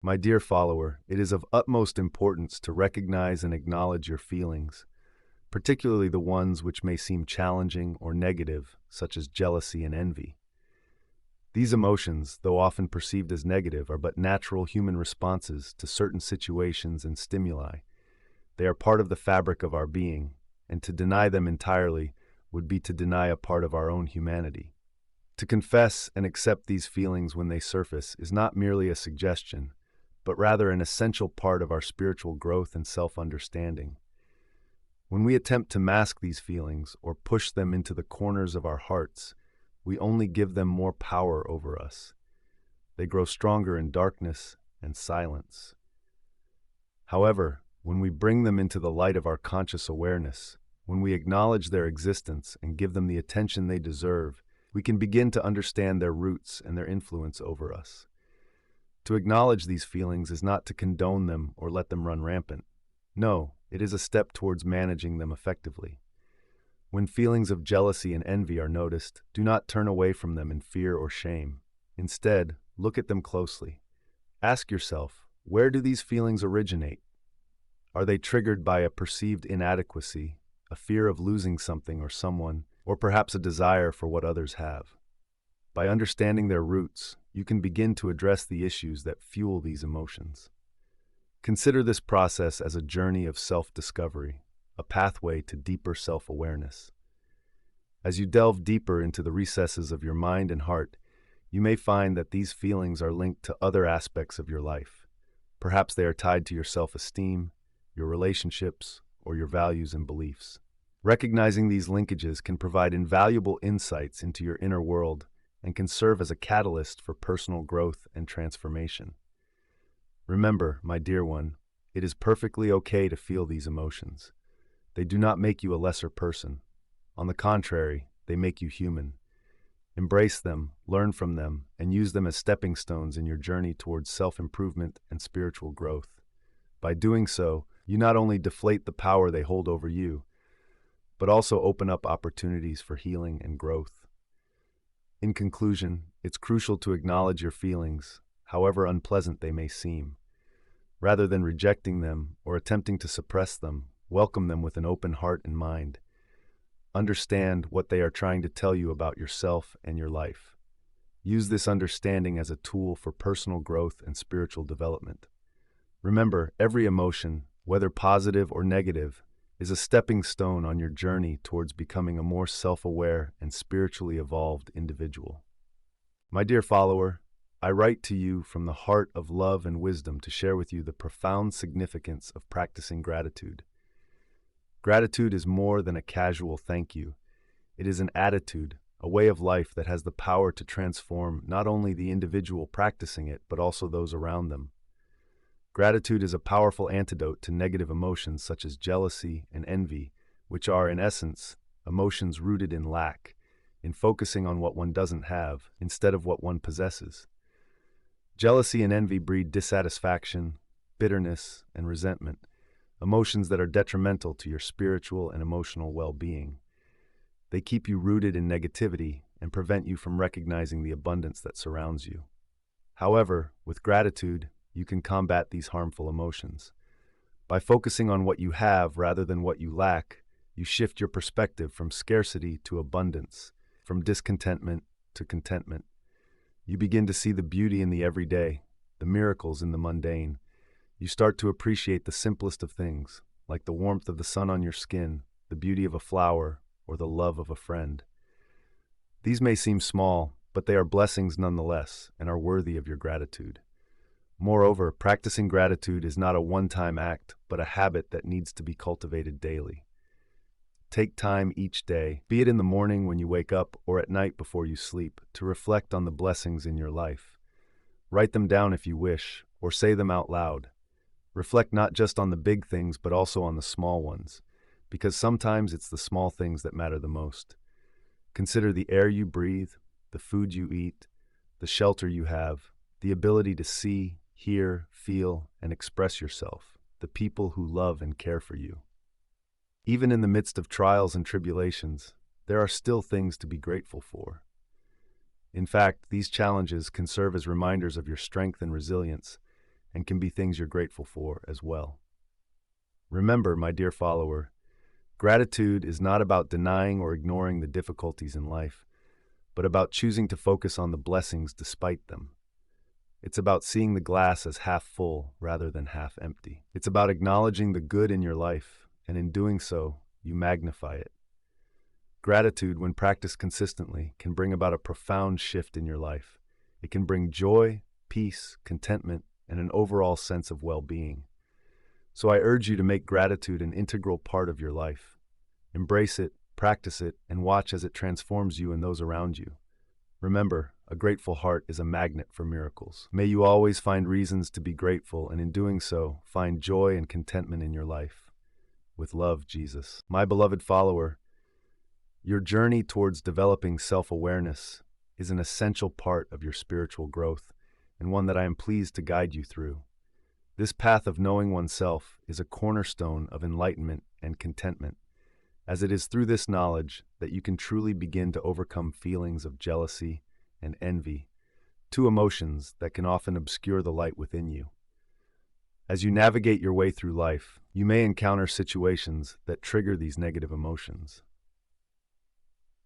My dear follower, it is of utmost importance to recognize and acknowledge your feelings, particularly the ones which may seem challenging or negative, such as jealousy and envy. These emotions, though often perceived as negative, are but natural human responses to certain situations and stimuli. They are part of the fabric of our being, and to deny them entirely would be to deny a part of our own humanity. To confess and accept these feelings when they surface is not merely a suggestion, but rather an essential part of our spiritual growth and self-understanding. When we attempt to mask these feelings or push them into the corners of our hearts, we only give them more power over us. They grow stronger in darkness and silence. However, when we bring them into the light of our conscious awareness, when we acknowledge their existence and give them the attention they deserve, we can begin to understand their roots and their influence over us. To acknowledge these feelings is not to condone them or let them run rampant. No, it is a step towards managing them effectively. When feelings of jealousy and envy are noticed, do not turn away from them in fear or shame. Instead, look at them closely. Ask yourself, where do these feelings originate? Are they triggered by a perceived inadequacy, a fear of losing something or someone, or perhaps a desire for what others have? By understanding their roots, you can begin to address the issues that fuel these emotions. Consider this process as a journey of self-discovery, a pathway to deeper self-awareness. As you delve deeper into the recesses of your mind and heart, you may find that these feelings are linked to other aspects of your life. Perhaps they are tied to your self-esteem, your relationships, or your values and beliefs. Recognizing these linkages can provide invaluable insights into your inner world and can serve as a catalyst for personal growth and transformation. Remember, my dear one, it is perfectly okay to feel these emotions. They do not make you a lesser person. On the contrary, they make you human. Embrace them, learn from them, and use them as stepping stones in your journey towards self-improvement and spiritual growth. By doing so, you not only deflate the power they hold over you, but also open up opportunities for healing and growth. In conclusion, it's crucial to acknowledge your feelings, however unpleasant they may seem. Rather than rejecting them or attempting to suppress them, welcome them with an open heart and mind. Understand what they are trying to tell you about yourself and your life. Use this understanding as a tool for personal growth and spiritual development. Remember, every emotion, whether positive or negative, is a stepping stone on your journey towards becoming a more self-aware and spiritually evolved individual. My dear follower, I write to you from the heart of love and wisdom to share with you the profound significance of practicing gratitude. Gratitude is more than a casual thank you. It is an attitude, a way of life that has the power to transform not only the individual practicing it, but also those around them. Gratitude is a powerful antidote to negative emotions such as jealousy and envy, which are, in essence, emotions rooted in lack, in focusing on what one doesn't have instead of what one possesses. Jealousy and envy breed dissatisfaction, bitterness, and resentment, emotions that are detrimental to your spiritual and emotional well-being. They keep you rooted in negativity and prevent you from recognizing the abundance that surrounds you. However, with gratitude, you can combat these harmful emotions. By focusing on what you have rather than what you lack, you shift your perspective from scarcity to abundance, from discontentment to contentment. You begin to see the beauty in the everyday, the miracles in the mundane. You start to appreciate the simplest of things, like the warmth of the sun on your skin, the beauty of a flower, or the love of a friend. These may seem small, but they are blessings nonetheless and are worthy of your gratitude. Moreover, practicing gratitude is not a one-time act, but a habit that needs to be cultivated daily. Take time each day, be it in the morning when you wake up or at night before you sleep, to reflect on the blessings in your life. Write them down if you wish, or say them out loud. Reflect not just on the big things, but also on the small ones, because sometimes it's the small things that matter the most. Consider the air you breathe, the food you eat, the shelter you have, the ability to see, hear, feel, and express yourself, the people who love and care for you. Even in the midst of trials and tribulations, there are still things to be grateful for. In fact, these challenges can serve as reminders of your strength and resilience, and can be things you're grateful for as well. Remember, my dear follower, gratitude is not about denying or ignoring the difficulties in life, but about choosing to focus on the blessings despite them. It's about seeing the glass as half full rather than half empty. It's about acknowledging the good in your life, and in doing so, you magnify it. Gratitude, when practiced consistently, can bring about a profound shift in your life. It can bring joy, peace, contentment, and an overall sense of well-being. So I urge you to make gratitude an integral part of your life. Embrace it, practice it, and watch as it transforms you and those around you. Remember, a grateful heart is a magnet for miracles. May you always find reasons to be grateful, and in doing so, find joy and contentment in your life. With love, Jesus. My beloved follower, your journey towards developing self-awareness is an essential part of your spiritual growth, and one that I am pleased to guide you through. This path of knowing oneself is a cornerstone of enlightenment and contentment, as it is through this knowledge that you can truly begin to overcome feelings of jealousy and envy, two emotions that can often obscure the light within you. As you navigate your way through life, you may encounter situations that trigger these negative emotions.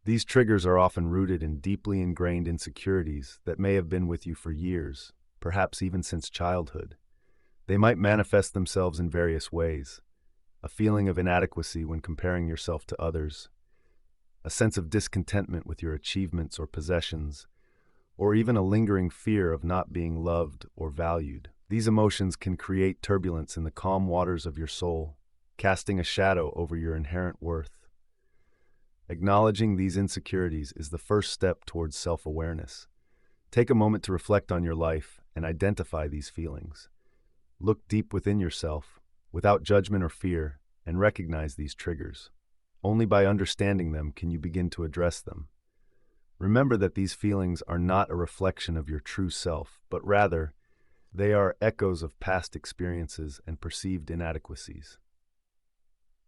These triggers are often rooted in deeply ingrained insecurities that may have been with you for years, perhaps even since childhood. They might manifest themselves in various ways: a feeling of inadequacy when comparing yourself to others, a sense of discontentment with your achievements or possessions, or even a lingering fear of not being loved or valued. These emotions can create turbulence in the calm waters of your soul, casting a shadow over your inherent worth. Acknowledging these insecurities is the first step towards self-awareness. Take a moment to reflect on your life and identify these feelings. Look deep within yourself, without judgment or fear, and recognize these triggers. Only by understanding them can you begin to address them. Remember that these feelings are not a reflection of your true self, but rather, they are echoes of past experiences and perceived inadequacies.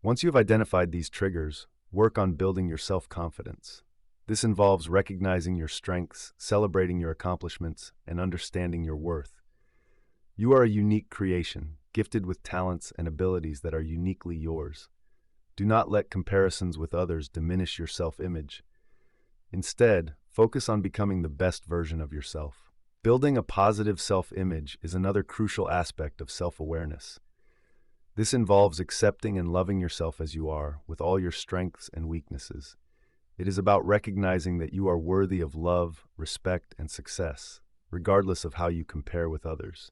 Once you have identified these triggers, work on building your self-confidence. This involves recognizing your strengths, celebrating your accomplishments, and understanding your worth. You are a unique creation, gifted with talents and abilities that are uniquely yours. Do not let comparisons with others diminish your self-image. Instead, focus on becoming the best version of yourself. Building a positive self-image is another crucial aspect of self-awareness. This involves accepting and loving yourself as you are, with all your strengths and weaknesses. It is about recognizing that you are worthy of love, respect, and success, regardless of how you compare with others.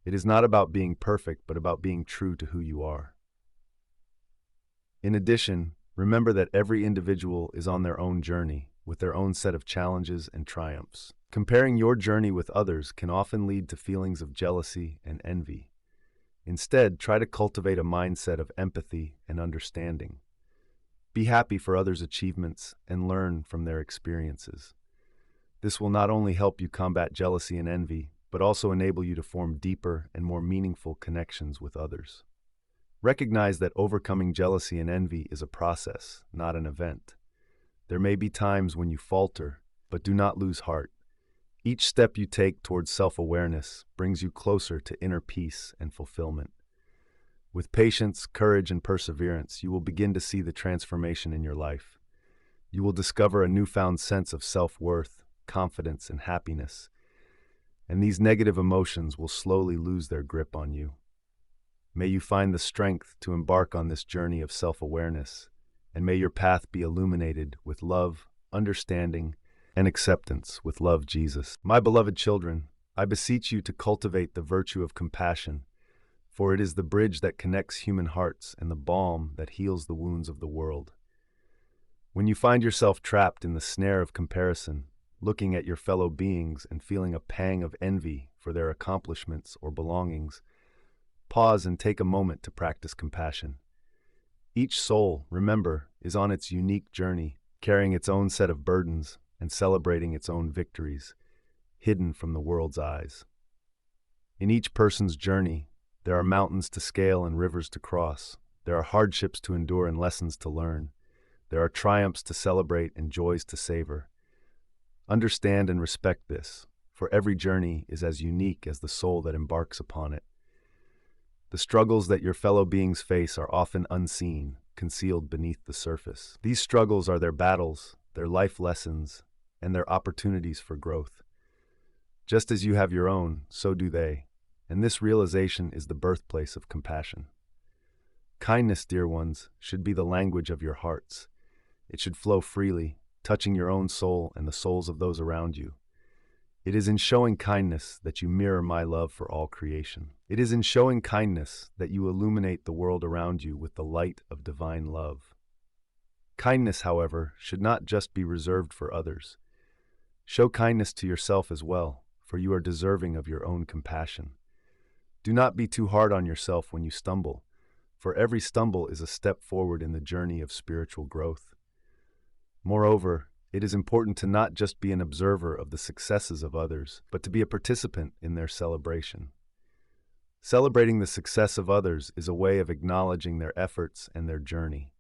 It is not about being perfect, but about being true to who you are. In addition, remember that every individual is on their own journey, with their own set of challenges and triumphs. Comparing your journey with others can often lead to feelings of jealousy and envy. Instead, try to cultivate a mindset of empathy and understanding. Be happy for others' achievements and learn from their experiences. This will not only help you combat jealousy and envy, but also enable you to form deeper and more meaningful connections with others. Recognize that overcoming jealousy and envy is a process, not an event. There may be times when you falter, but do not lose heart. Each step you take towards self-awareness brings you closer to inner peace and fulfillment. With patience, courage, and perseverance, you will begin to see the transformation in your life. You will discover a newfound sense of self-worth, confidence, and happiness, and these negative emotions will slowly lose their grip on you. May you find the strength to embark on this journey of self-awareness, and may your path be illuminated with love, understanding, and acceptance. With love, Jesus. My beloved children, I beseech you to cultivate the virtue of compassion, for it is the bridge that connects human hearts and the balm that heals the wounds of the world. When you find yourself trapped in the snare of comparison, looking at your fellow beings and feeling a pang of envy for their accomplishments or belongings, pause and take a moment to practice compassion. Each soul, remember, is on its unique journey, carrying its own set of burdens and celebrating its own victories, hidden from the world's eyes. In each person's journey, there are mountains to scale and rivers to cross. There are hardships to endure and lessons to learn. There are triumphs to celebrate and joys to savor. Understand and respect this, for every journey is as unique as the soul that embarks upon it. The struggles that your fellow beings face are often unseen, concealed beneath the surface. These struggles are their battles, their life lessons, and their opportunities for growth. Just as you have your own, so do they, and this realization is the birthplace of compassion. Kindness, dear ones, should be the language of your hearts. It should flow freely, touching your own soul and the souls of those around you. It is in showing kindness that you mirror my love for all creation. It is in showing kindness that you illuminate the world around you with the light of divine love. Kindness, however, should not just be reserved for others. Show kindness to yourself as well, for you are deserving of your own compassion. Do not be too hard on yourself when you stumble, for every stumble is a step forward in the journey of spiritual growth. Moreover, it is important to not just be an observer of the successes of others, but to be a participant in their celebration. Celebrating the success of others is a way of acknowledging their efforts and their journey.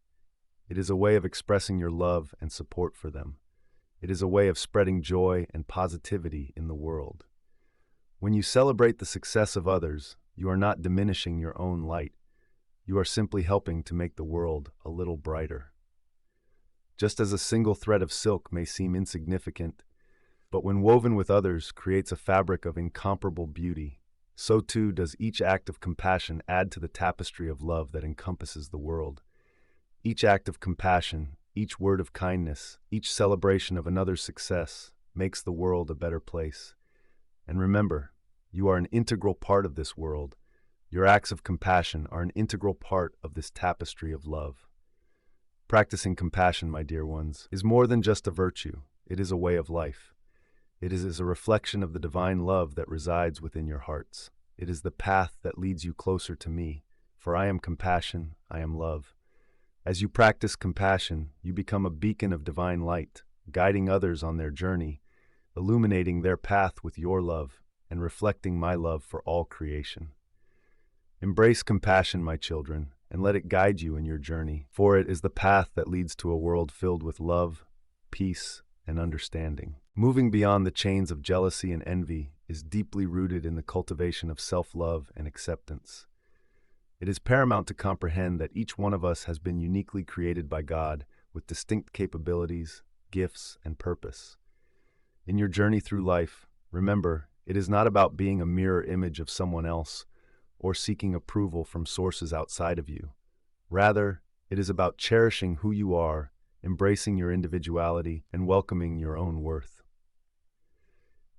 It is a way of expressing your love and support for them. It is a way of spreading joy and positivity in the world. When you celebrate the success of others, you are not diminishing your own light. You are simply helping to make the world a little brighter. Just as a single thread of silk may seem insignificant, but when woven with others creates a fabric of incomparable beauty, so too does each act of compassion add to the tapestry of love that encompasses the world. Each act of compassion, each word of kindness, each celebration of another's success makes the world a better place. And remember, you are an integral part of this world. Your acts of compassion are an integral part of this tapestry of love. Practicing compassion, my dear ones, is more than just a virtue. It is a way of life. It is a reflection of the divine love that resides within your hearts. It is the path that leads you closer to me, for I am compassion, I am love. As you practice compassion, you become a beacon of divine light, guiding others on their journey, illuminating their path with your love, and reflecting my love for all creation. Embrace compassion, my children, and let it guide you in your journey, for it is the path that leads to a world filled with love, peace, and understanding. Moving beyond the chains of jealousy and envy is deeply rooted in the cultivation of self-love and acceptance. It is paramount to comprehend that each one of us has been uniquely created by God with distinct capabilities, gifts, and purpose. In your journey through life, remember, it is not about being a mirror image of someone else or seeking approval from sources outside of you. Rather, it is about cherishing who you are, embracing your individuality, and welcoming your own worth.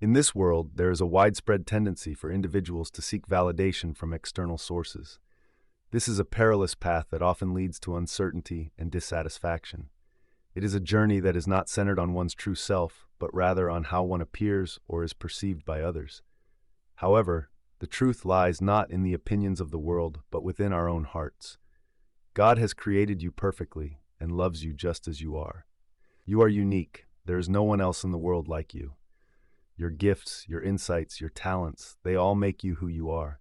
In this world, there is a widespread tendency for individuals to seek validation from external sources. This is a perilous path that often leads to uncertainty and dissatisfaction. It is a journey that is not centered on one's true self, but rather on how one appears or is perceived by others. However, the truth lies not in the opinions of the world, but within our own hearts. God has created you perfectly and loves you just as you are. You are unique. There is no one else in the world like you. Your gifts, your insights, your talents, they all make you who you are.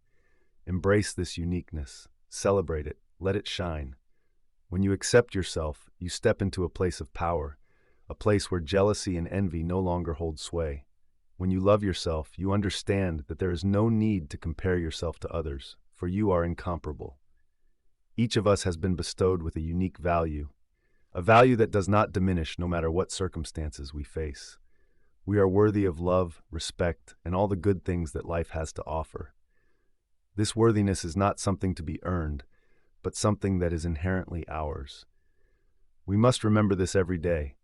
Embrace this uniqueness. Celebrate it. Let it shine. When you accept yourself, you step into a place of power, a place where jealousy and envy no longer hold sway. When you love yourself, you understand that there is no need to compare yourself to others, for you are incomparable. Each of us has been bestowed with a unique value, a value that does not diminish no matter what circumstances we face. We are worthy of love, respect, and all the good things that life has to offer. This worthiness is not something to be earned, but something that is inherently ours. We must remember this every day,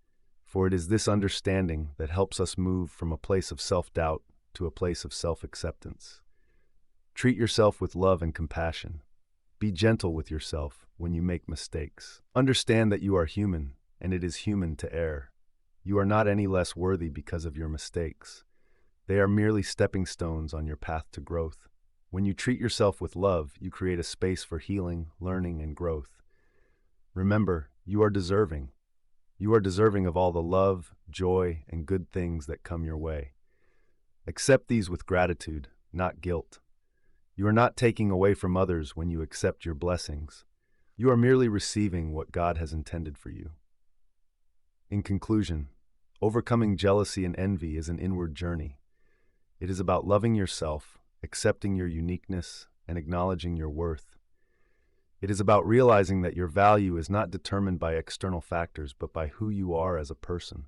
for it is this understanding that helps us move from a place of self-doubt to a place of self-acceptance. Treat yourself with love and compassion. Be gentle with yourself when you make mistakes. Understand that you are human, and it is human to err. You are not any less worthy because of your mistakes. They are merely stepping stones on your path to growth. When you treat yourself with love, you create a space for healing, learning, and growth. Remember, you are deserving. You are deserving of all the love, joy, and good things that come your way. Accept these with gratitude, not guilt. You are not taking away from others when you accept your blessings. You are merely receiving what God has intended for you. In conclusion, overcoming jealousy and envy is an inward journey. It is about loving yourself, accepting your uniqueness, and acknowledging your worth. It is about realizing that your value is not determined by external factors, but by who you are as a person.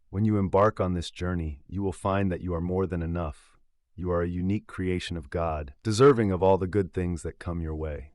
When you embark on this journey, you will find that you are more than enough. You are a unique creation of God, deserving of all the good things that come your way.